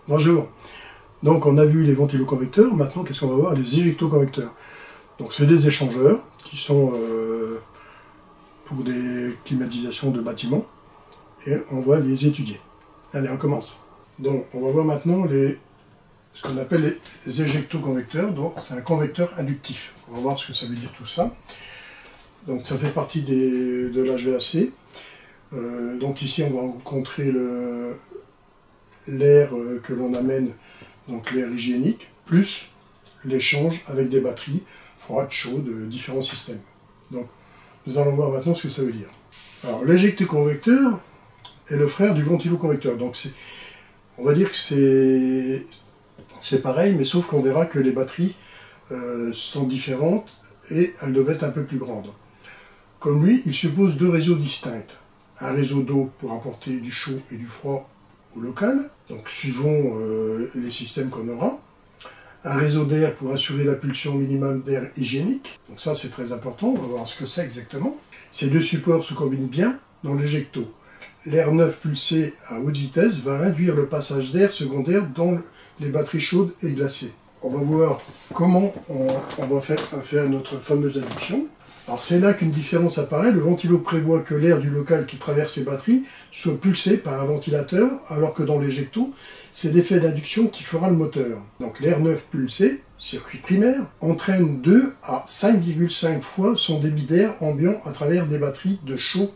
Bonjour. Donc on a vu les ventiloconvecteurs, maintenant qu'est-ce qu'on va voir? Les éjectoconvecteurs. Donc c'est des échangeurs qui sont pour des climatisations de bâtiments et on va les étudier. Allez, on commence. Donc on va voir maintenant ce qu'on appelle les éjectoconvecteurs. Donc c'est un convecteur inductif. On va voir ce que ça veut dire tout ça. Donc ça fait partie de l'HVAC. Donc ici on va rencontrer l'air que l'on amène, donc l'air hygiénique, plus l'échange avec des batteries froides, chaudes, différents systèmes. Donc nous allons voir maintenant ce que ça veut dire. Alors l'éjectoconvecteur est le frère du ventiloconvecteur. Donc on va dire que c'est pareil, mais sauf qu'on verra que les batteries sont différentes et elles doivent être un peu plus grandes. Comme lui, il suppose deux réseaux distincts. Un réseau d'eau pour apporter du chaud et du froid au local, donc suivant les systèmes qu'on aura. Un réseau d'air pour assurer la pulsion minimale d'air hygiénique. Donc ça c'est très important, on va voir ce que c'est exactement. Ces deux supports se combinent bien dans l'éjecto. L'air neuf pulsé à haute vitesse va induire le passage d'air secondaire dans les batteries chaudes et glacées. On va voir comment on va faire notre fameuse induction. Alors c'est là qu'une différence apparaît. Le ventilo prévoit que l'air du local qui traverse les batteries soit pulsé par un ventilateur, alors que dans l'éjecto, c'est l'effet d'induction qui fera le moteur. Donc l'air neuf pulsé, circuit primaire, entraîne 2 à 5,5 fois son débit d'air ambiant à travers des batteries de chaud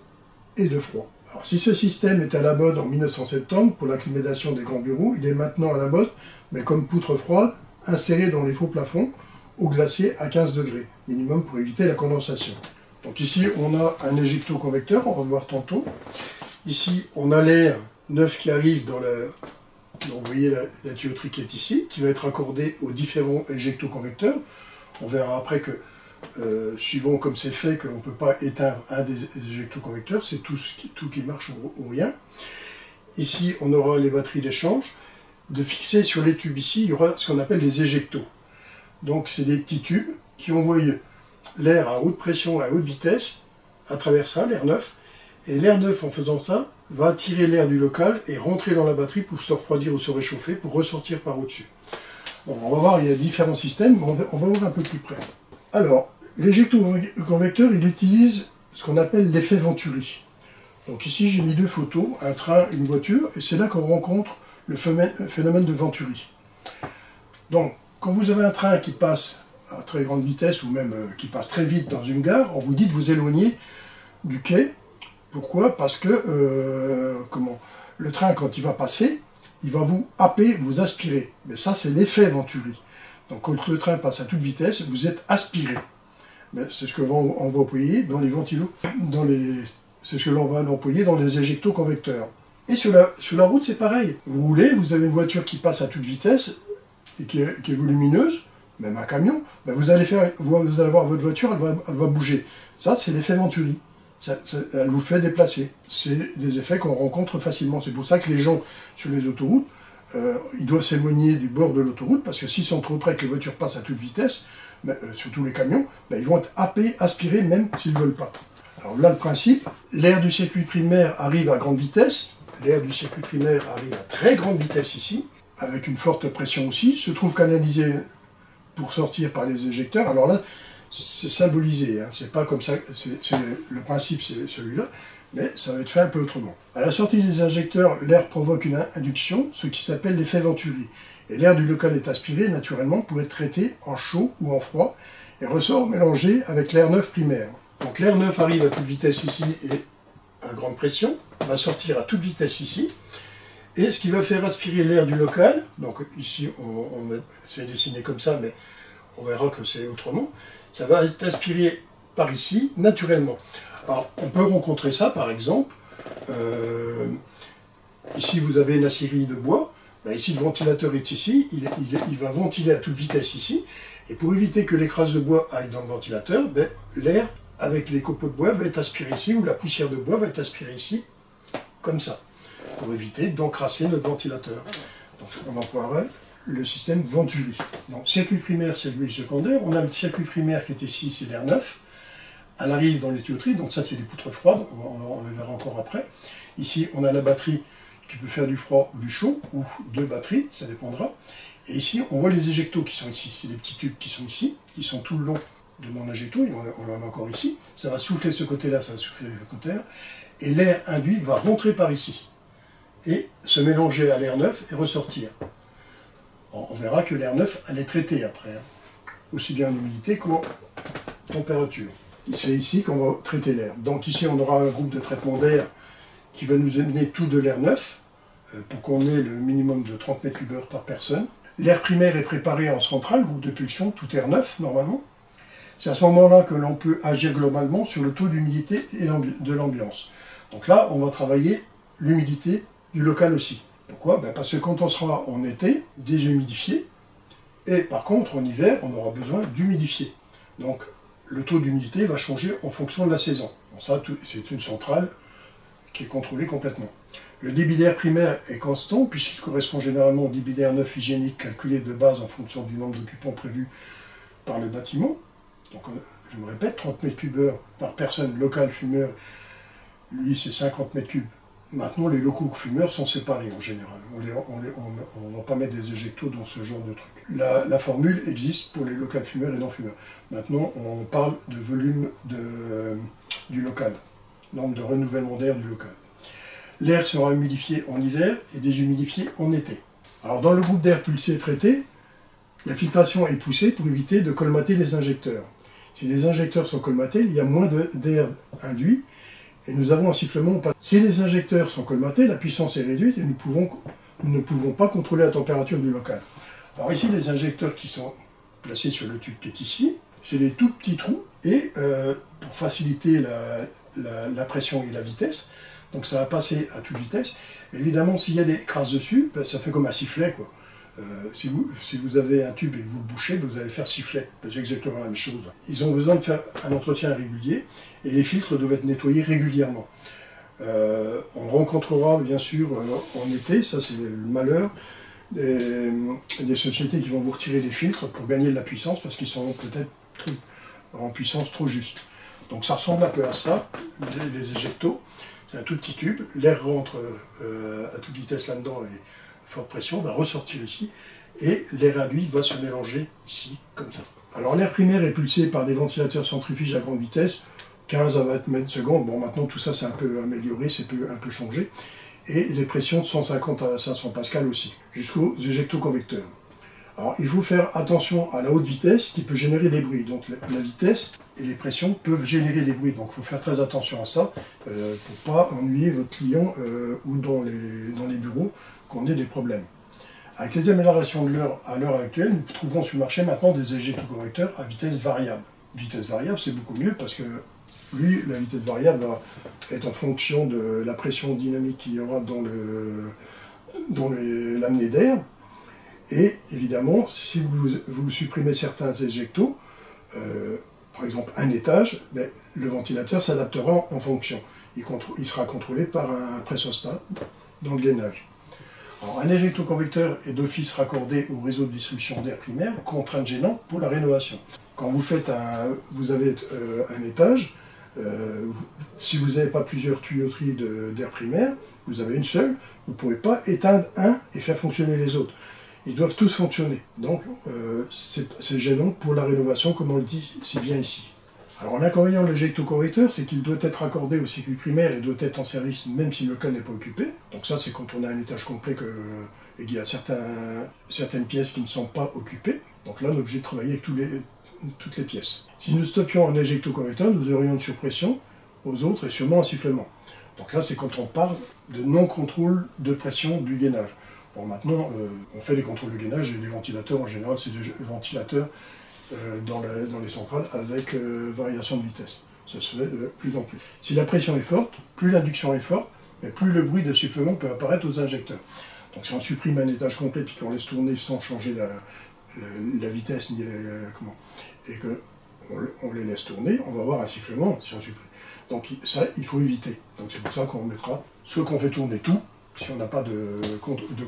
et de froid. Alors si ce système était à la mode en 1970 pour la climatisation des grands bureaux, il est maintenant à la mode, mais comme poutre froide, inséré dans les faux plafonds, au glacé à 15 degrés, minimum pour éviter la condensation. Donc ici, on a un éjectoconvecteur, on va le voir tantôt. Ici, on a l'air neuf qui arrive dans donc vous voyez la tuyauterie qui est ici, qui va être accordée aux différents éjectoconvecteurs. On verra après que, suivant comme c'est fait, qu'on ne peut pas éteindre un des éjectoconvecteurs, c'est tout qui marche ou rien. Ici, on aura les batteries d'échange. De fixer sur les tubes ici, il y aura ce qu'on appelle les éjectos. Donc c'est des petits tubes qui envoient l'air à haute pression, à haute vitesse, à travers ça, l'air neuf. Et l'air neuf, en faisant ça, va attirer l'air du local et rentrer dans la batterie pour se refroidir ou se réchauffer, pour ressortir par au-dessus. Bon, on va voir, il y a différents systèmes, mais on va voir un peu plus près. Alors, l'éjectoconvecteur, il utilise ce qu'on appelle l'effet Venturi. Donc ici, j'ai mis deux photos, un train, une voiture, et c'est là qu'on rencontre le phénomène de Venturi. Donc, quand vous avez un train qui passe à très grande vitesse, ou même qui passe très vite dans une gare, on vous dit de vous éloigner du quai. Pourquoi? Parce que le train, quand il va passer, il va vous happer, vous aspirer. Mais ça, c'est l'effet Venturi. Donc quand le train passe à toute vitesse, vous êtes aspiré. C'est ce que on va employer dans les ventilos, c'est ce que l'on va employer dans les éjectoconvecteurs. Et sur la route, c'est pareil. Vous roulez, vous avez une voiture qui passe à toute vitesse, et qui est volumineuse, même un camion, ben vous allez voir votre voiture, elle va bouger. Ça, c'est l'effet Venturi. Elle vous fait déplacer. C'est des effets qu'on rencontre facilement. C'est pour ça que les gens sur les autoroutes, ils doivent s'éloigner du bord de l'autoroute, parce que s'ils sont trop près que les voitures passent à toute vitesse, surtout les camions, ben ils vont être happés, aspirés, même s'ils ne veulent pas. Alors là, le principe, l'air du circuit primaire arrive à grande vitesse, l'air du circuit primaire arrive à très grande vitesse ici, avec une forte pression aussi, se trouve canalisé pour sortir par les éjecteurs. Alors là, c'est symbolisé, hein. C'est pas comme ça, le principe c'est celui-là, mais ça va être fait un peu autrement. À la sortie des injecteurs, l'air provoque une induction, ce qui s'appelle l'effet Venturi. Et l'air du local est aspiré naturellement pour être traité en chaud ou en froid, et ressort mélangé avec l'air neuf primaire. Donc l'air neuf arrive à toute vitesse ici et à grande pression, va sortir à toute vitesse ici, et ce qui va faire aspirer l'air du local, donc ici c'est dessiné comme ça, mais on verra que c'est autrement, ça va être aspiré par ici, naturellement. Alors on peut rencontrer ça par exemple, ici vous avez une aciérie de bois, ben ici le ventilateur est ici, il va ventiler à toute vitesse ici, et pour éviter que l'écrase de bois aille dans le ventilateur, ben, l'air avec les copeaux de bois va être aspiré ici, ou la poussière de bois va être aspirée ici, comme ça, pour éviter d'encrasser notre ventilateur. Donc on emploiera le système Venturi. Donc circuit primaire, c'est l'huile secondaire. On a le circuit primaire qui est ici, c'est l'air neuf. Elle arrive dans les tuyauteries, donc ça c'est des poutres froides, on le verra encore après. Ici on a la batterie qui peut faire du froid ou du chaud, ou deux batteries, ça dépendra. Et ici, on voit les éjectos qui sont ici. C'est des petits tubes qui sont ici, qui sont tout le long de mon éjecto, et on en a encore ici. Ça va souffler ce côté-là, ça va souffler de ce côté-là. Et l'air induit va rentrer par ici, et se mélanger à l'air neuf et ressortir. On verra que l'air neuf, elle est traitée après, hein, aussi bien en humidité qu'en température. C'est ici qu'on va traiter l'air. Donc ici, on aura un groupe de traitement d'air qui va nous amener tout de l'air neuf, pour qu'on ait le minimum de 30 m3 par personne. L'air primaire est préparé en centrale, groupe de pulsion, tout air neuf normalement. C'est à ce moment-là que l'on peut agir globalement sur le taux d'humidité et de l'ambiance. Donc là, on va travailler l'humidité du local aussi. Pourquoi? Parce que quand on sera en été, déshumidifié, et par contre en hiver, on aura besoin d'humidifier. Donc le taux d'humidité va changer en fonction de la saison. Bon, ça, c'est une centrale qui est contrôlée complètement. Le débit d'air primaire est constant, puisqu'il correspond généralement au débit d'air neuf hygiénique calculé de base en fonction du nombre d'occupants prévu par le bâtiment. Donc, je me répète, 30 m3 par personne, local fumeur, lui c'est 50 m3. Maintenant, les locaux fumeurs sont séparés en général. On ne va pas mettre des éjectos dans ce genre de truc. La formule existe pour les locaux fumeurs et non fumeurs. Maintenant, on parle de volume du local, nombre de renouvellement d'air du local. L'air sera humidifié en hiver et déshumidifié en été. Alors dans le groupe d'air pulsé traité, la filtration est poussée pour éviter de colmater les injecteurs. Si les injecteurs sont colmatés, il y a moins d'air induit et nous avons un sifflement. Si les injecteurs sont colmatés, la puissance est réduite et nous ne pouvons pas contrôler la température du local. Alors ici, les injecteurs qui sont placés sur le tube qui est ici, c'est des tout petits trous et pour faciliter la pression et la vitesse, donc ça va passer à toute vitesse. Évidemment, s'il y a des crasses dessus, ça fait comme un sifflet, quoi. Si vous avez un tube et que vous le bouchez, vous allez faire sifflet. C'est exactement la même chose. Ils ont besoin de faire un entretien régulier et les filtres doivent être nettoyés régulièrement. On rencontrera bien sûr en été, ça c'est le malheur, des sociétés qui vont vous retirer des filtres pour gagner de la puissance parce qu'ils sont peut-être en puissance trop juste. Donc ça ressemble un peu à ça, les éjectos. C'est un tout petit tube, l'air rentre à toute vitesse là-dedans et forte pression va ressortir ici, et l'air induit va se mélanger ici, comme ça. Alors l'air primaire est pulsé par des ventilateurs centrifuges à grande vitesse, 15 à 20 mètres secondes. Bon, maintenant tout ça c'est un peu amélioré, c'est un peu changé, et les pressions de 150 à 500 pascal aussi, jusqu'aux éjectoconvecteurs. Alors il faut faire attention à la haute vitesse qui peut générer des bruits, donc la vitesse et les pressions peuvent générer des bruits, donc il faut faire très attention à ça, pour ne pas ennuyer votre client ou dans les bureaux qu'on ait des problèmes. Avec les améliorations de à l'heure actuelle, nous trouvons sur le marché maintenant des éjectoconvecteurs à vitesse variable. Vitesse variable, c'est beaucoup mieux parce que lui, la vitesse variable va être en fonction de la pression dynamique qu'il y aura dans l'amener d'air. Et évidemment, si vous supprimez certains éjectos, par exemple un étage, le ventilateur s'adaptera en fonction. Il sera contrôlé par un pressostat dans le gainage. Alors, un éjectoconvecteur est d'office raccordé au réseau de distribution d'air primaire, contrainte gênante pour la rénovation. Quand vous avez un étage, si vous n'avez pas plusieurs tuyauteries d'air primaire, vous avez une seule, vous ne pouvez pas éteindre un et faire fonctionner les autres. Ils doivent tous fonctionner. Donc c'est gênant pour la rénovation, comme on le dit si bien ici. Alors l'inconvénient de l'éjectoconvecteur, c'est qu'il doit être raccordé au circuit primaire et doit être en service même si le local n'est pas occupé. Donc ça, c'est quand on a un étage complet et qu'il y a certaines pièces qui ne sont pas occupées. Donc là, on est obligé de travailler avec toutes les pièces. Si nous stoppions un éjectoconvecteur, nous aurions une surpression aux autres et sûrement un sifflement. Donc là, c'est quand on parle de non-contrôle de pression du gainage. Bon, maintenant, on fait les contrôles de gainage et les ventilateurs, en général, c'est des ventilateurs dans les centrales avec variation de vitesse. Ça se fait de plus en plus. Si la pression est forte, plus l'induction est forte, mais plus le bruit de sifflement peut apparaître aux injecteurs. Donc si on supprime un étage complet et qu'on laisse tourner sans changer la vitesse et qu'on les laisse tourner, on va avoir un sifflement si on supprime. Donc ça, il faut éviter. Donc c'est pour ça qu'on mettra, soit qu'on fait tourner tout, si on n'a pas de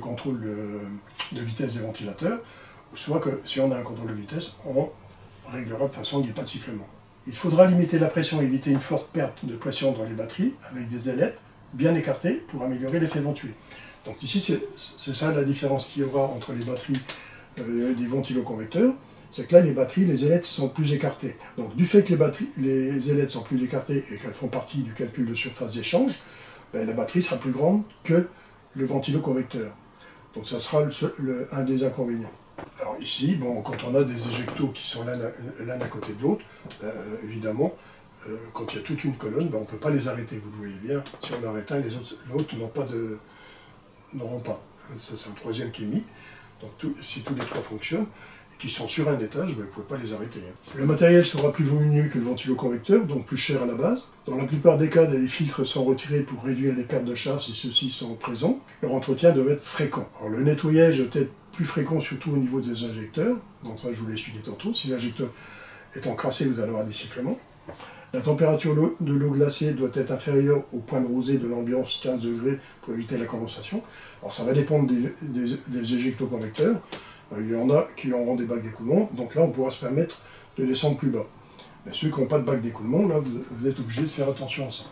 contrôle de vitesse des ventilateurs, soit que si on a un contrôle de vitesse, on réglera de façon qu'il n'y ait pas de sifflement. Il faudra limiter la pression et éviter une forte perte de pression dans les batteries avec des ailettes bien écartées pour améliorer l'effet ventué. Donc ici, c'est ça la différence qu'il y aura entre les batteries des ventiloconvecteurs, c'est que là, les batteries, les ailettes sont plus écartées. Donc du fait que les ailettes sont plus écartées et qu'elles font partie du calcul de surface d'échange, ben, la batterie sera plus grande que le ventiloconvecteur. Donc ça sera un des inconvénients. Alors ici, bon, quand on a des éjectos qui sont l'un à côté de l'autre, évidemment, quand il y a toute une colonne, ben, on ne peut pas les arrêter. Vous le voyez bien, si on arrête un, les autres n'auront pas. Ça, c'est un troisième qui est mis. Donc si tous les trois fonctionnent, et qui sont sur un étage, ben, vous ne pouvez pas les arrêter. Le matériel sera plus volumineux que le ventiloconvecteur, donc plus cher à la base. Dans la plupart des cas, les filtres sont retirés pour réduire les pertes de charge si ceux-ci sont présents. Leur entretien doit être fréquent. Alors, le nettoyage doit être plus fréquent, surtout au niveau des injecteurs. Donc ça, je vous l'ai expliqué tantôt. Si l'injecteur est encrassé, vous allez avoir des sifflements. La température de l'eau glacée doit être inférieure au point de rosée de l'ambiance, 15 degrés, pour éviter la condensation. Alors ça va dépendre des éjectoconvecteurs. Il y en a qui auront des bacs d'écoulement, donc là on pourra se permettre de descendre plus bas. Mais ceux qui n'ont pas de bac d'écoulement, là vous êtes obligé de faire attention à ça.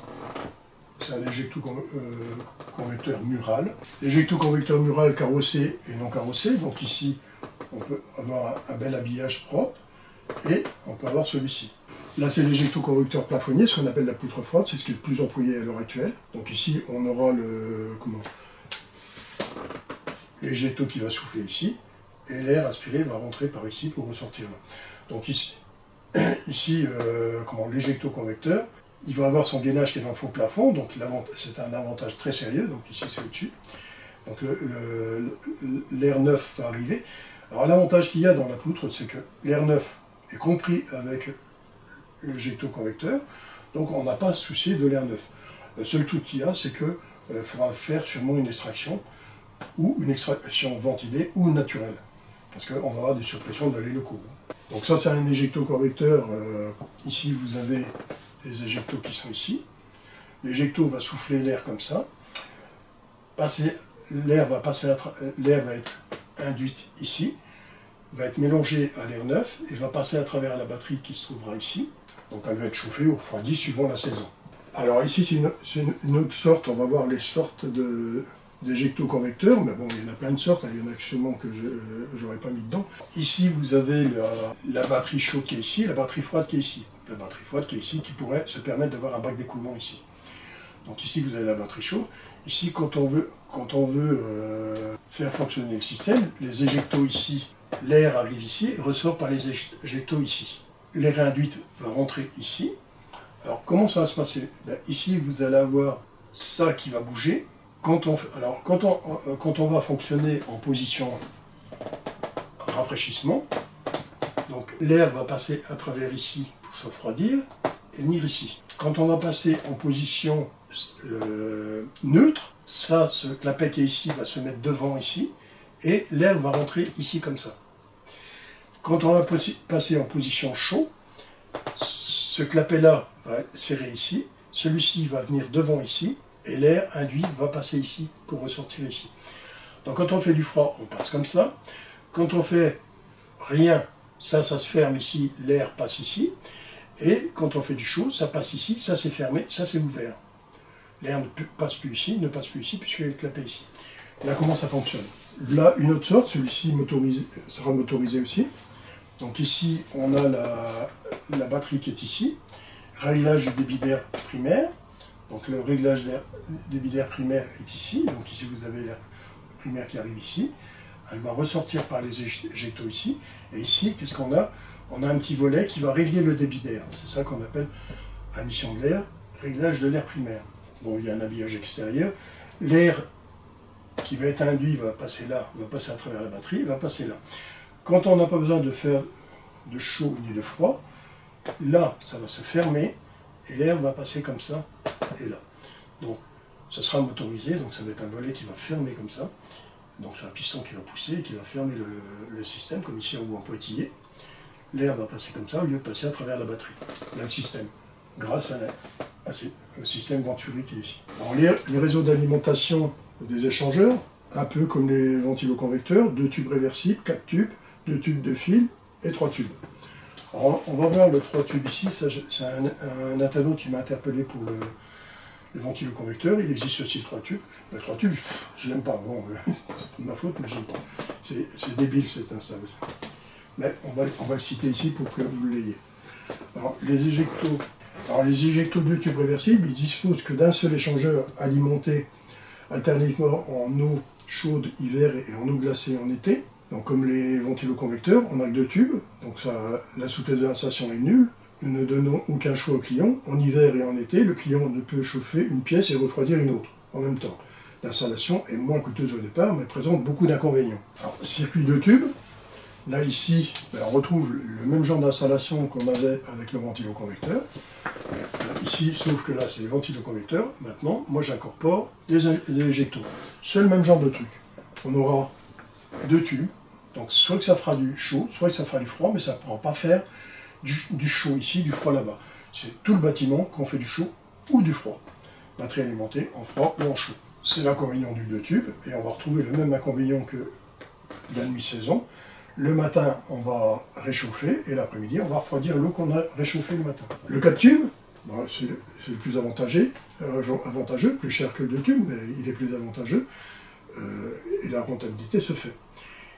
C'est un éjectoconvecteur mural. L'éjectoconvecteur mural carrossé et non carrossé, donc ici on peut avoir un bel habillage propre, et on peut avoir celui-ci. Là, c'est l'éjectoconvecteur plafonnier, ce qu'on appelle la poutre froide, c'est ce qui est le plus employé à l'heure actuelle. Donc ici, on aura l'éjecto qui va souffler ici, et l'air aspiré va rentrer par ici pour ressortir là. Donc ici l'éjectoconvecteur, il va avoir son gainage qui est dans le faux plafond, donc c'est un avantage très sérieux, donc ici c'est au-dessus. Donc l'air neuf va arriver. Alors l'avantage qu'il y a dans la poutre, c'est que l'air neuf est compris avec l'éjectoconvecteur, donc on n'a pas à se soucier de l'air neuf. Le seul truc qu'il y a, c'est qu'il faudra faire sûrement une extraction, ou une extraction ventilée ou naturelle, parce qu'on va avoir des surpressions dans les locaux. Donc ça, c'est un éjectoconvecteur. Ici, vous avez les éjectos qui sont ici. L'éjecto va souffler l'air comme ça. L'air va être induit ici, va être mélangé à l'air neuf et va passer à travers la batterie qui se trouvera ici. Donc elle va être chauffée ou refroidie suivant la saison. Alors ici c'est une autre sorte, on va voir les sortes d'éjectoconvecteurs, mais bon il y en a plein de sortes, il y en a sûrement que je n'aurais pas mis dedans. Ici vous avez la batterie chaude qui est ici, la batterie froide qui est ici. La batterie froide qui est ici qui pourrait se permettre d'avoir un bac d'écoulement ici. Donc ici vous avez la batterie chaude. Ici quand on veut faire fonctionner le système, les éjectos ici, l'air arrive ici et ressort par les éjectos ici. L'air induit va rentrer ici. Alors comment ça va se passer? Ici vous allez avoir ça qui va bouger. Quand on va fonctionner en position rafraîchissement, donc l'air va passer à travers ici pour se refroidir et venir ici. Quand on va passer en position neutre, ce clapet qui est ici va se mettre devant ici et l'air va rentrer ici comme ça. Quand on va passer en position chaud, ce clapet-là va serrer ici, celui-ci va venir devant ici, et l'air induit va passer ici pour ressortir ici. Donc quand on fait du froid, on passe comme ça. Quand on fait rien, ça se ferme ici, l'air passe ici. Et quand on fait du chaud, ça passe ici, ça c'est fermé, ça c'est ouvert. L'air ne passe plus ici, puisqu'il y a le clapet ici. Là, comment ça fonctionne? Là, une autre sorte, celui-ci sera motorisé aussi. Donc ici, on a la batterie qui est ici, réglage du débit d'air primaire. Donc le réglage du débit d'air primaire est ici. Donc ici, vous avez l'air primaire qui arrive ici. Elle va ressortir par les éjectos ici. Et ici, qu'est-ce qu'on a? On a un petit volet qui va régler le débit d'air. C'est ça qu'on appelle admission de l'air, réglage de l'air primaire. Bon, il y a un habillage extérieur. L'air qui va être induit va passer là, va passer à travers la batterie, va passer là. Quand on n'a pas besoin de faire de chaud ni de froid, là, ça va se fermer et l'air va passer comme ça et là. Donc, ça sera motorisé, donc ça va être un volet qui va fermer comme ça. Donc, c'est un piston qui va pousser et qui va fermer le système, comme ici en pointillé. L'air va passer comme ça au lieu de passer à travers la batterie. Là, le système, grâce au système Venturi qui est ici. Alors, les réseaux d'alimentation des échangeurs, un peu comme les ventiloconvecteurs, 2 tubes réversibles, 4 tubes, 2 tubes de fil et 3 tubes. Alors, on va voir le 3 tubes ici, c'est un internaute qui m'a interpellé pour Le ventiloconvecteur, il existe aussi 3 tubes. Les 3 tubes, je l'aime pas. Bon, c'est pas de ma faute, mais j'aime pas. C'est débile cette installation. Mais on va le citer ici pour que vous l'ayez. Alors, les éjectos de tubes réversibles, ils disposent que d'un seul échangeur alimenté alternativement en eau chaude hiver et en eau glacée en été. Donc comme les ventiloconvecteurs, on n'a que 2 tubes, donc ça, la souplesse de l'installation est nulle. Nous ne donnons aucun choix au client. En hiver et en été, le client ne peut chauffer une pièce et refroidir une autre en même temps. L'installation est moins coûteuse au départ, mais présente beaucoup d'inconvénients. Alors, circuit de tubes, là ici, on retrouve le même genre d'installation qu'on avait avec le ventiloconvecteur. Ici, sauf que là, c'est les ventiloconvecteurs. Maintenant, moi j'incorpore des éjectos. C'est le même genre de truc. On aura 2 tubes, donc soit que ça fera du chaud, soit que ça fera du froid, mais ça ne pourra pas faire du chaud ici, du froid là-bas. C'est tout le bâtiment qu'on fait du chaud ou du froid. Batterie alimentée en froid ou en chaud. C'est l'inconvénient du 2 tubes, et on va retrouver le même inconvénient que la demi-saison. Le matin, on va réchauffer, et l'après-midi, on va refroidir l'eau qu'on a réchauffée le matin. Le 4 tubes, bon, c'est le plus avantageux, plus cher que le 2 tubes, mais il est plus avantageux, et la rentabilité se fait.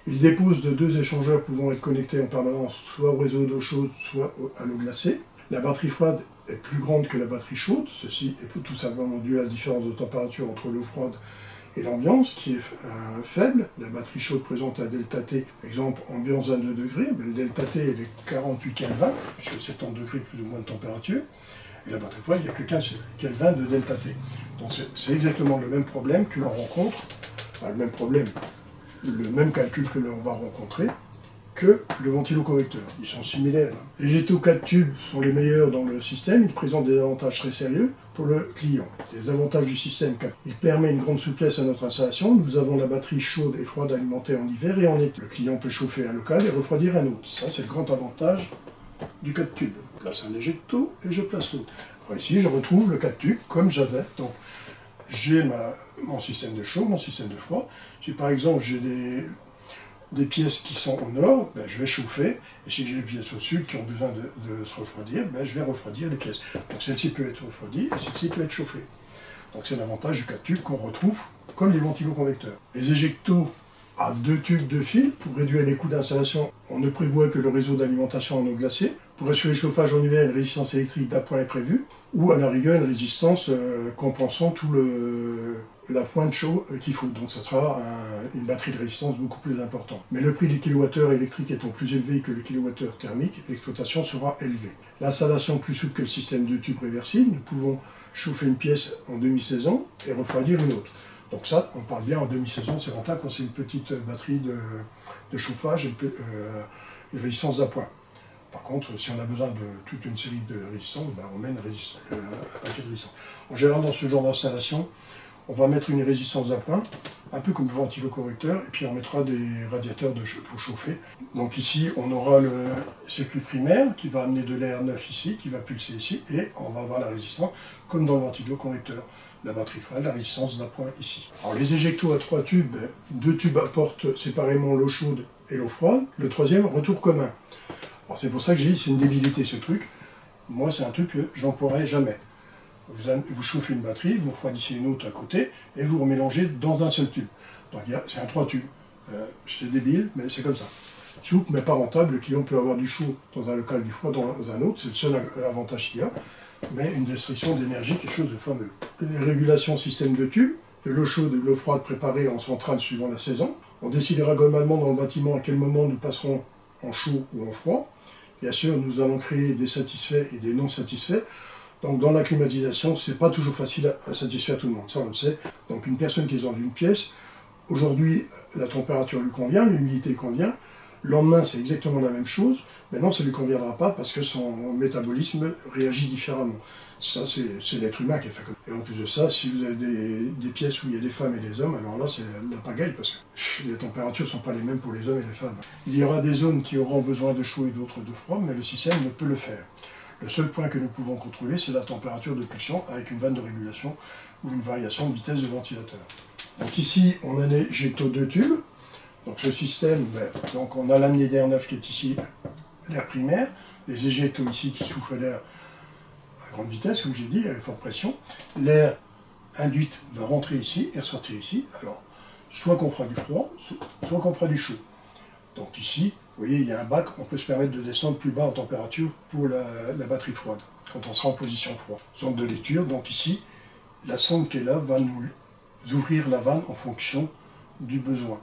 Il dépose de 2 échangeurs pouvant être connectés en permanence, soit au réseau d'eau chaude, soit à l'eau glacée. La batterie froide est plus grande que la batterie chaude, ceci est tout simplement dû à la différence de température entre l'eau froide et l'ambiance, qui est faible. La batterie chaude présente un delta T, par exemple ambiance 22 degrés, mais le delta T est 48 Kelvin, puisque 70 degrés plus ou moins de température, et la batterie froide, il n'y a que 15 Kelvin de delta T. Donc c'est exactement le même problème que l'on rencontre, enfin, le même calcul que l'on va rencontrer que le ventiloconvecteur. Ils sont similaires. Les éjectos 4 tubes sont les meilleurs dans le système, ils présentent des avantages très sérieux pour le client. Les avantages du système 4, il permet une grande souplesse à notre installation. Nous avons la batterie chaude et froide alimentée en hiver et en été. Le client peut chauffer un local et refroidir un autre. Ça, c'est le grand avantage du 4 tubes. Je place un éjecto et je place l'autre. Ici, je retrouve le 4 tubes comme j'avais. Donc, j'ai mon système de chaud, mon système de froid. Si par exemple j'ai des pièces qui sont au nord, ben, je vais chauffer. Et si j'ai des pièces au sud qui ont besoin de se refroidir, ben, je vais refroidir les pièces. Donc celle-ci peut être refroidie et celle-ci peut être chauffée. Donc c'est l'avantage du 4 tubes qu'on retrouve comme les ventiloconvecteurs. Les éjectos à 2 tubes de fil, pour réduire les coûts d'installation, on ne prévoit que le réseau d'alimentation en eau glacée. Pour assurer le chauffage en hiver, une résistance électrique d'appoint est prévue, ou à la rigueur une résistance compensant tout la pointe chaud qu'il faut. Donc ça sera une batterie de résistance beaucoup plus importante. Mais le prix du kilowattheure électrique étant plus élevé que le kilowattheure thermique, l'exploitation sera élevée. L'installation plus souple que le système de tubes réversibles, nous pouvons chauffer une pièce en demi-saison et refroidir une autre. Donc ça, on parle bien en demi-saison, c'est rentable quand c'est une petite batterie de chauffage et une résistance d'appoint. Par contre, si on a besoin de toute une série de résistances, ben on met un paquet de résistances. En général, dans ce genre d'installation, on va mettre une résistance d'appoint, un peu comme le ventiloconvecteur, et puis on mettra des radiateurs pour chauffer. Donc ici, on aura le circuit primaire qui va amener de l'air neuf ici, qui va pulser ici, et on va avoir la résistance, comme dans le ventiloconvecteur. La batterie froide, la résistance d'appoint ici. Alors les éjectos à 3 tubes, 2 tubes apportent séparément l'eau chaude et l'eau froide, le troisième, retour commun. C'est pour ça que j'ai dit c'est une débilité ce truc. Moi c'est un truc que j'emploierai jamais. Vous chauffez une batterie, vous refroidissez une autre à côté et vous remélangez dans un seul tube. Donc c'est un 3 tubes. C'est débile, mais c'est comme ça. Souple mais pas rentable, le client peut avoir du chaud dans un local, du froid dans un autre, c'est le seul avantage qu'il y a. Mais une restriction d'énergie, quelque chose de fameux. Les régulations système de tubes, de l'eau chaude et de l'eau froide préparée en centrale suivant la saison. On décidera globalement dans le bâtiment à quel moment nous passerons en chaud ou en froid. Bien sûr, nous allons créer des satisfaits et des non satisfaits. Donc dans la climatisation, c'est pas toujours facile à satisfaire tout le monde, ça on le sait. Donc une personne qui est dans une pièce, aujourd'hui la température lui convient, l'humidité convient, le lendemain c'est exactement la même chose, maintenant ça ne lui conviendra pas parce que son métabolisme réagit différemment. Ça c'est l'être humain qui est fait comme ça. Et en plus de ça, si vous avez des pièces où il y a des femmes et des hommes, alors là c'est la pagaille parce que les températures ne sont pas les mêmes pour les hommes et les femmes. Il y aura des zones qui auront besoin de chaud et d'autres de froid, mais le système ne peut le faire. Le seul point que nous pouvons contrôler, c'est la température de pulsion avec une vanne de régulation ou une variation de vitesse de ventilateur. Donc ici, on a un éjecto 2 tubes. Donc ce système, donc on a l'amener d'air neuf qui est ici, l'air primaire. Les éjectos ici qui soufflent l'air à grande vitesse, comme j'ai dit, à forte pression. L'air induit va rentrer ici et ressortir ici. Alors, soit qu'on fera du froid, soit qu'on fera du chaud. Donc ici, vous voyez, il y a un bac, on peut se permettre de descendre plus bas en température pour la batterie froide, quand on sera en position froide. Sonde de lecture, donc ici, la sonde qui est là va nous ouvrir la vanne en fonction du besoin.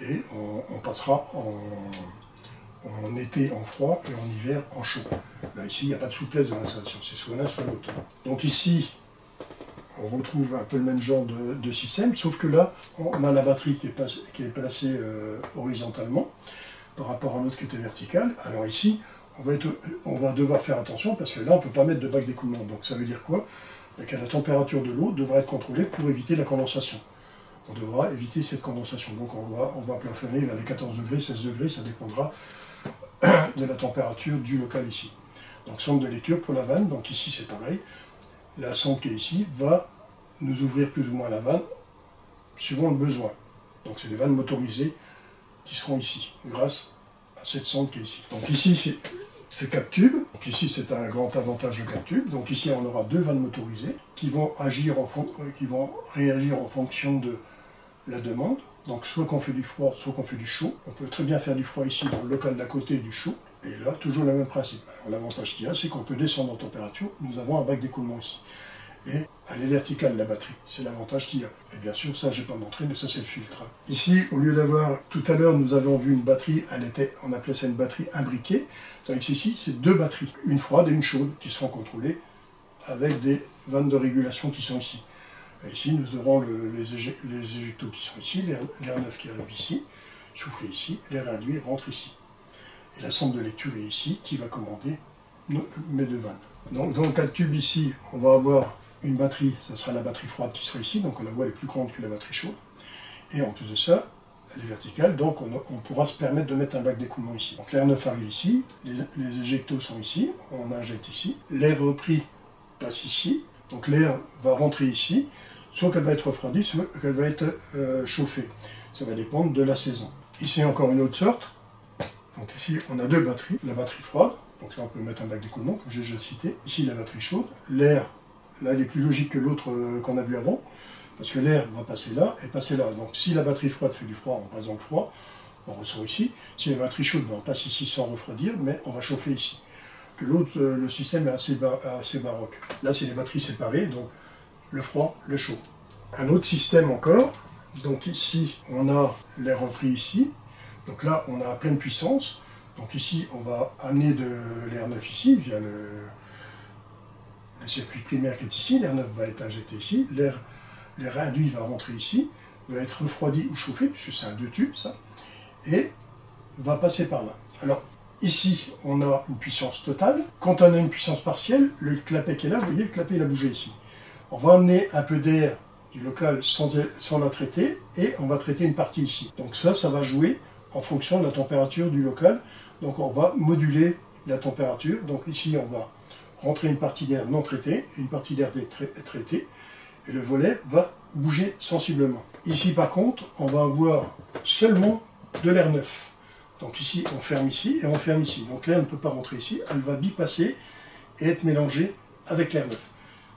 Et on passera en été en froid et en hiver en chaud. Là, ici, il n'y a pas de souplesse dans l'installation, c'est soit l'un soit l'autre. Donc ici, on retrouve un peu le même genre de système, sauf que là, on a la batterie qui est placée horizontalement par rapport à l'autre qui était verticale. Alors ici, on va devoir faire attention parce que là, on ne peut pas mettre de bac d'écoulement. Donc ça veut dire quoi? Que la température de l'eau devra être contrôlée pour éviter la condensation. On devra éviter cette condensation. Donc on va plafonner vers les 14 degrés, 16 degrés, ça dépendra de la température du local ici. Donc sonde de lecture pour la vanne, donc ici c'est pareil. La sonde qui est ici va nous ouvrir plus ou moins la vanne suivant le besoin. Donc c'est des vannes motorisées qui seront ici, grâce à cette sonde qui est ici. Donc ici c'est 4 tubes, donc ici c'est un grand avantage de 4 tubes. Donc ici on aura 2 vannes motorisées qui vont réagir en fonction de la demande. Donc soit qu'on fait du froid, soit qu'on fait du chaud. On peut très bien faire du froid ici dans le local d'à côté et du chaud. Et là, toujours le même principe. Alors l'avantage qu'il y a, c'est qu'on peut descendre en température. Nous avons un bac d'écoulement ici. Et elle est verticale, la batterie. C'est l'avantage qu'il y a. Et bien sûr, ça, je n'ai pas montré, mais ça, c'est le filtre. Ici, au lieu d'avoir, tout à l'heure, nous avons vu une batterie, on appelait ça une batterie imbriquée. Donc ici, c'est 2 batteries, une froide et une chaude, qui seront contrôlées avec des vannes de régulation qui sont ici. Et ici, nous aurons les éjectos qui sont ici, l'air neuf qui arrive ici, soufflé ici, l'air induit rentre ici. Et la sonde de lecture est ici, qui va commander mes 2 vannes. Donc dans le cas de tube ici, on va avoir une batterie, ça sera la batterie froide qui sera ici, donc on la voit, elle est plus grande que la batterie chaude. Et en plus de ça, elle est verticale, donc on pourra se permettre de mettre un bac d'écoulement ici. Donc l'air neuf arrive ici, les éjectos sont ici, on injecte ici, l'air repris passe ici, donc l'air va rentrer ici, soit qu'elle va être refroidie, soit qu'elle va être chauffée. Ça va dépendre de la saison. Ici encore une autre sorte. Donc ici on a 2 batteries, la batterie froide, donc là on peut mettre un bac d'écoulement, comme j'ai déjà cité. Ici la batterie chaude, l'air, là elle est plus logique que l'autre qu'on a vu avant, parce que l'air va passer là et passer là. Donc si la batterie froide fait du froid, on passe dans le froid, on ressort ici. Si la batterie chaude, on passe ici sans refroidir, mais on va chauffer ici. Que l'autre, le système est assez baroque. Là c'est les batteries séparées, donc le froid, le chaud. Un autre système encore, donc ici on a l'air repris ici, donc là on a à pleine puissance, donc ici on va amener de l'air neuf ici, via le circuit primaire qui est ici, l'air neuf va être injecté ici, l'air induit va rentrer ici, va être refroidi ou chauffé, puisque c'est un 2 tubes ça, et va passer par là. Alors ici on a une puissance totale, quand on a une puissance partielle, le clapet qui est là, vous voyez le clapet il a bougé ici. On va amener un peu d'air du local sans la traiter, et on va traiter une partie ici. Donc ça va jouer en fonction de la température du local. Donc on va moduler la température. Donc ici on va rentrer une partie d'air non traité, une partie d'air traité, et le volet va bouger sensiblement. Ici par contre, on va avoir seulement de l'air neuf. Donc ici on ferme ici et on ferme ici. Donc l'air ne peut pas rentrer ici, elle va bypasser et être mélangée avec l'air neuf.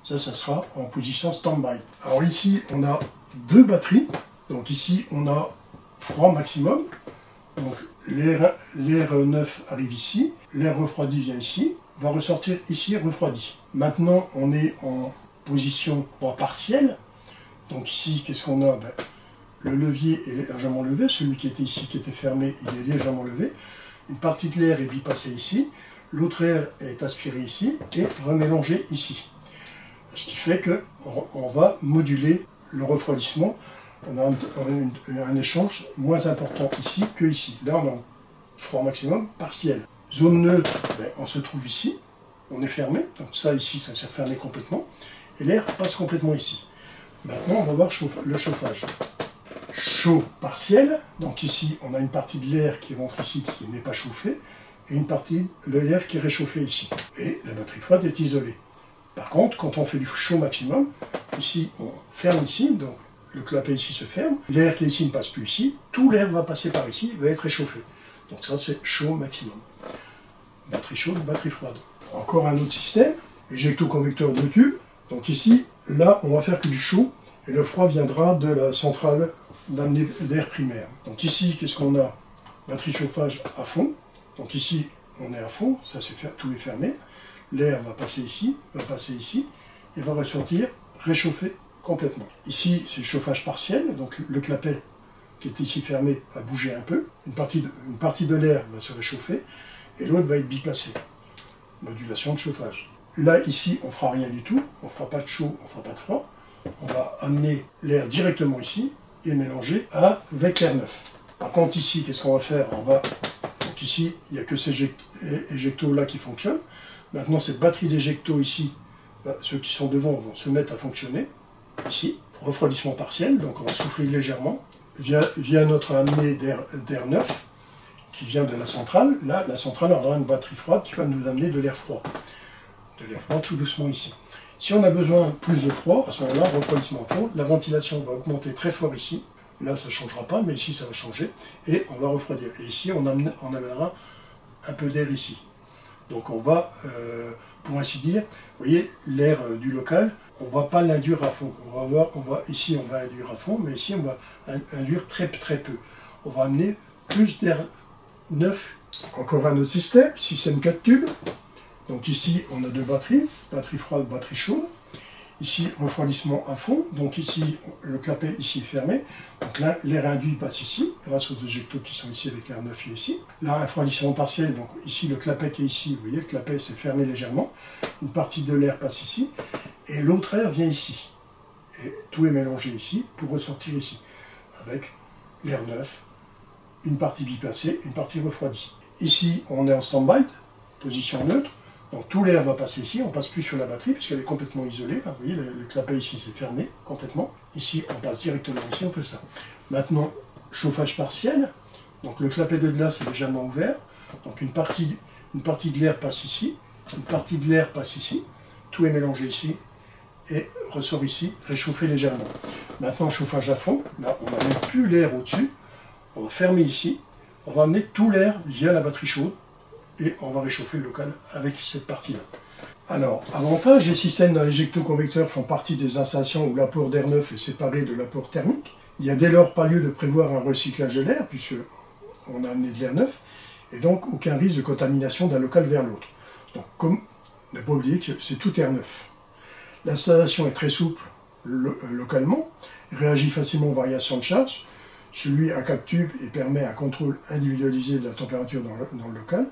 Ça sera en position stand-by. Alors ici, on a 2 batteries. Donc ici, on a froid maximum. Donc l'air neuf arrive ici, l'air refroidi vient ici, va ressortir ici refroidi. Maintenant, on est en position froid partiel. Donc ici, qu'est-ce qu'on a? Le levier est légèrement levé. Celui qui était ici, qui était fermé, il est légèrement levé. Une partie de l'air est bypassée ici. L'autre air est aspiré ici et remélangé ici. Ce qui fait qu'on va moduler le refroidissement. On a un échange moins important ici que ici. Là, on a un froid maximum partiel. Zone neutre, on se trouve ici. On est fermé. Donc ça, ici, ça s'est fermé complètement. Et l'air passe complètement ici. Maintenant, on va voir le chauffage. Chaud partiel. Donc ici, on a une partie de l'air qui rentre ici, qui n'est pas chauffée, et une partie de l'air qui est réchauffé ici. Et la batterie froide est isolée. Par contre, quand on fait du chaud maximum, ici on ferme ici, donc le clapet ici se ferme, l'air qui est ici ne passe plus ici, tout l'air va passer par ici, va être réchauffé. Donc ça c'est chaud maximum. Batterie chaude, batterie froide. Encore un autre système, éjecto-convecteur de tube. Donc ici, là, on va faire que du chaud, et le froid viendra de la centrale d'amener d'air primaire. Donc ici, qu'est-ce qu'on a? Batterie chauffage à fond. Donc ici, on est à fond, ça tout est fermé. L'air va passer ici, et va ressortir réchauffé complètement. Ici, c'est le chauffage partiel, donc le clapet qui est ici fermé va bouger un peu. Une partie de l'air va se réchauffer, et l'autre va être bipassé. Modulation de chauffage. Là, ici, on ne fera rien du tout, on ne fera pas de chaud, on ne fera pas de froid. On va amener l'air directement ici, et mélanger avec l'air neuf. Par contre, ici, qu'est-ce qu'on va faire? Donc ici, il n'y a que ces éjectos là qui fonctionnent. Maintenant, cette batterie d'éjectos ici, ceux qui sont devant vont se mettre à fonctionner. Ici, refroidissement partiel, donc on va souffler légèrement. Via notre amenée d'air neuf, qui vient de la centrale. Là, la centrale aura une batterie froide qui va nous amener de l'air froid. De l'air froid tout doucement ici. Si on a besoin plus de froid, à ce moment-là, refroidissement à fond, la ventilation va augmenter très fort ici. Là, ça ne changera pas, mais ici, ça va changer. Et on va refroidir. Et ici, on amènera un peu d'air ici. Donc on va, pour ainsi dire, vous voyez, l'air du local, on ne va pas l'induire à fond. Ici, on va induire à fond, mais ici, on va induire très peu. On va amener plus d'air neuf. Encore un autre système 4 tubes. Donc ici, on a deux batteries, batterie froide, batterie chaude. Ici, refroidissement à fond. Donc ici, le clapet ici est fermé. Donc là, l'air induit passe ici, grâce aux éjectos qui sont ici avec l'air neuf ici. Là, un refroidissement partiel. Donc ici, le clapet qui est ici, vous voyez, le clapet s'est fermé légèrement. Une partie de l'air passe ici. Et l'autre air vient ici. Et tout est mélangé ici pour ressortir ici. Avec l'air neuf, une partie bipassée, une partie refroidie. Ici, on est en stand-by, position neutre. Donc tout l'air va passer ici, on ne passe plus sur la batterie puisqu'elle est complètement isolée. Vous voyez, le clapet ici c'est fermé complètement. Ici, on passe directement ici, on fait ça. Maintenant, chauffage partiel. Donc le clapet de glace est légèrement ouvert. Donc une partie de l'air passe ici, une partie de l'air passe ici. Tout est mélangé ici et ressort ici, réchauffé légèrement. Maintenant, chauffage à fond. Là, on n'amène plus l'air au-dessus. On va fermer ici. On va amener tout l'air via la batterie chaude. Et on va réchauffer le local avec cette partie-là. Alors, avantage, les systèmes éjecto-convecteurs font partie des installations où l'apport d'air neuf est séparé de l'apport thermique. Il n'y a dès lors pas lieu de prévoir un recyclage de l'air, puisqu'on a amené de l'air neuf, et donc aucun risque de contamination d'un local vers l'autre. Donc, comme ne pas oublier que c'est tout air neuf. L'installation est très souple localement, réagit facilement aux variations de charge, celui à 4 tubes et permet un contrôle individualisé de la température dans le local.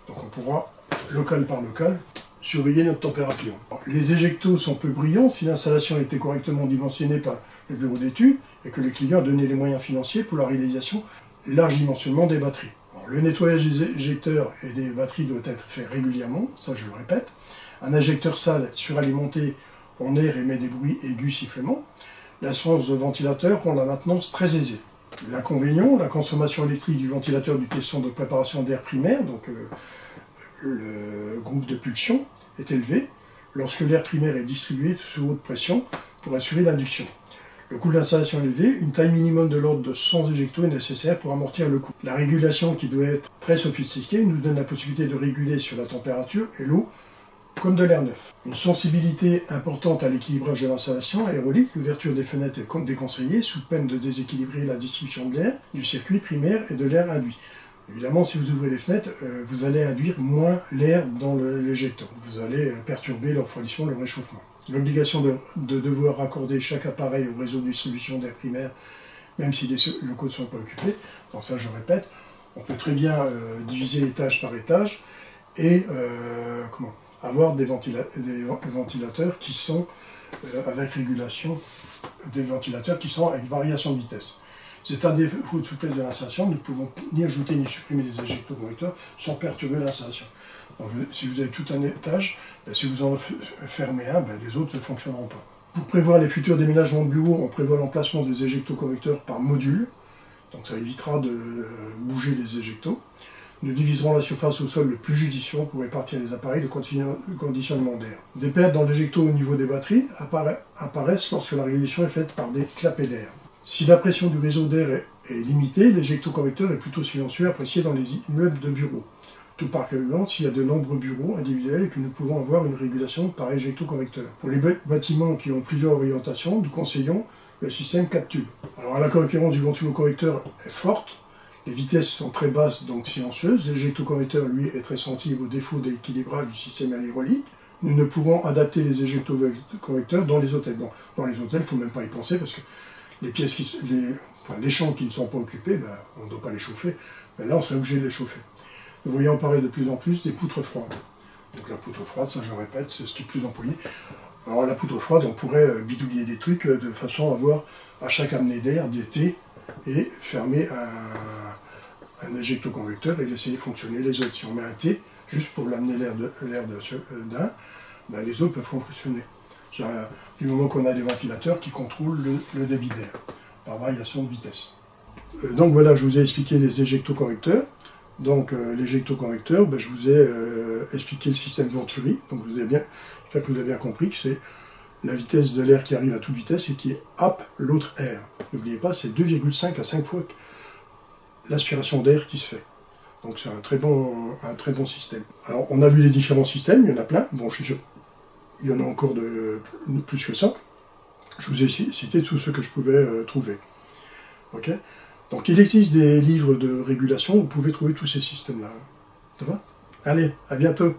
Donc on pourra, local par local, surveiller notre température. Les éjectos sont peu brillants si l'installation a été correctement dimensionnée par le bureau d'études et que le client a donné les moyens financiers pour la réalisation large dimensionnement des batteries. Alors, le nettoyage des éjecteurs et des batteries doit être fait régulièrement, ça je le répète. Un injecteur sale suralimenté en air émet des bruits aigus sifflements. L'assurance de ventilateur rend la maintenance très aisée. L'inconvénient, la consommation électrique du ventilateur du caisson de préparation d'air primaire, donc le groupe de pulsion, est élevé lorsque l'air primaire est distribué sous haute pression pour assurer l'induction. Le coût de l'installation élevé, une taille minimum de l'ordre de 100 éjectos est nécessaire pour amortir le coût. La régulation, qui doit être très sophistiquée, nous donne la possibilité de réguler sur la température et l'eau comme de l'air neuf. Une sensibilité importante à l'équilibrage de l'installation aérolique, l'ouverture des fenêtres est déconseillée sous peine de déséquilibrer la distribution de l'air du circuit primaire et de l'air induit. Évidemment, si vous ouvrez les fenêtres, vous allez induire moins l'air dans l'éjecteur. Vous allez perturber le refroidissement, le réchauffement. L'obligation de devoir raccorder chaque appareil au réseau de distribution d'air primaire, même si les locaux ne sont pas occupés. Donc ça, je répète, on peut très bien diviser étage par étage et avoir des ventilateurs qui sont avec régulation, des ventilateurs qui sont avec variation de vitesse. C'est un défaut de souplesse de l'installation, nous ne pouvons ni ajouter ni supprimer des éjectos-convecteurs sans perturber l'installation. Donc si vous avez tout un étage, si vous en fermez un, les autres ne fonctionneront pas. Pour prévoir les futurs déménagements de bureaux, on prévoit l'emplacement des éjectos-convecteurs par module, donc ça évitera de bouger les éjectos. Nous diviserons la surface au sol le plus judicieux pour répartir les appareils de conditionnement d'air. Des pertes dans l'éjecto au niveau des batteries apparaissent lorsque la régulation est faite par des clapets d'air. Si la pression du réseau d'air est limitée, l'éjecto-convecteur est plutôt silencieux, apprécié dans les immeubles de bureaux. tout particulièrement s'il y a de nombreux bureaux individuels et que nous pouvons avoir une régulation par éjecto-convecteur. Pour les bâtiments qui ont plusieurs orientations, nous conseillons le système 4 tubes. Alors la concurrence du ventiloconvecteur est forte, les vitesses sont très basses, donc silencieuses. L'éjecto-convecteur, lui, est très sensible au défaut d'équilibrage du système aérolique. Nous ne pouvons adapter les éjecto-convecteurs dans les hôtels. Dans les hôtels, il ne faut même pas y penser parce que les pièces, les chambres qui ne sont pas occupées, ben, on ne doit pas les chauffer. Ben là, on serait obligé de les chauffer. Nous voyons apparaître de plus en plus des poutres froides. Donc la poutre froide, ça je répète, c'est ce qui est plus employé. Alors la poutre froide, on pourrait bidouiller des trucs de façon à avoir à chaque amenée d'air des T et fermer un éjecto-convecteur et laisser fonctionner les autres. Si on met un T, juste pour l'amener l'air d'un, ben les autres peuvent fonctionner. Du moment qu'on a des ventilateurs qui contrôlent le débit d'air par variation de vitesse. Donc voilà, je vous ai expliqué les éjecto-convecteurs. Donc l'éjecto-convecteur, ben, je vous ai expliqué le système Venturi. Donc j'espère que vous avez bien compris que c'est la vitesse de l'air qui arrive à toute vitesse et qui happe l'autre air. N'oubliez pas, c'est 2,5 à 5 fois l'aspiration d'air qui se fait. Donc c'est un très bon système. Alors on a vu les différents systèmes, il y en a plein. Bon, je suis sûr, il y en a encore plus que ça. Je vous ai cité tous ceux que je pouvais trouver. Ok ? Donc il existe des livres de régulation où vous pouvez trouver tous ces systèmes-là. Ça va ? Allez, à bientôt.